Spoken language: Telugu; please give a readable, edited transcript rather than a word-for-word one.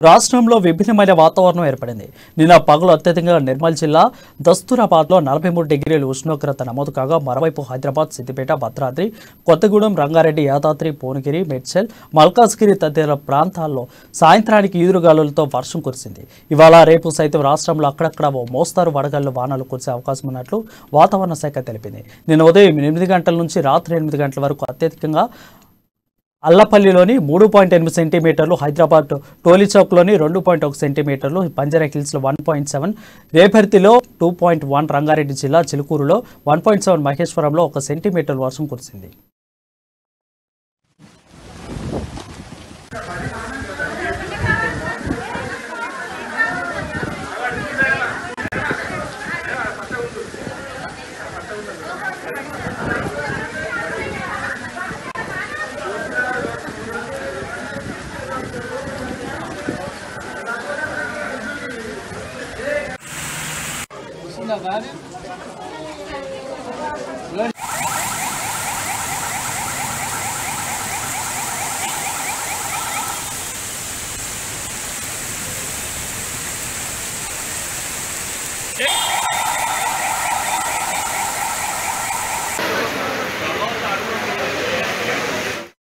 రాష్ట్రంలో విభిన్నమైన వాతావరణం ఏర్పడింది. నిన్న పగలు అత్యధికంగా నిర్మల్ జిల్లా దస్తూరాబాద్లో 43 డిగ్రీల ఉష్ణోగ్రత నమోదు కాగా, మరోవైపు హైదరాబాద్, సిద్దిపేట, భద్రాద్రి, కొత్తగూడెం, రంగారెడ్డి, యాదాద్రి, భువనగిరి, మేడ్చల్, మల్కాజ్గిరి తదితర ప్రాంతాల్లో సాయంత్రానికి ఈదురుగాలులతో వర్షం కురిసింది. ఇవాళ రేపు సైతం రాష్ట్రంలో అక్కడక్కడ ఓ మోస్తారు వడగళ్లు వానలు కురిసే అవకాశం ఉన్నట్లు వాతావరణ శాఖ తెలిపింది. నిన్న ఉదయం 8 గంటల నుంచి రాత్రి 8 గంటల వరకు అత్యధికంగా అల్లపల్లిలోని 3.8 సెంటీమీటర్లు, హైదరాబాద్ టోలీచౌక్లోని 2.1 సెంటీమీటర్లు, బంజారా హిల్స్లో 1.7, రేపర్తిలో 2.1, రంగారెడ్డి జిల్లా చిలుకూరులో 1.7, మహేశ్వరంలో 1 సెంటీమీటర్ వర్షం కురిసింది. Ainda vale?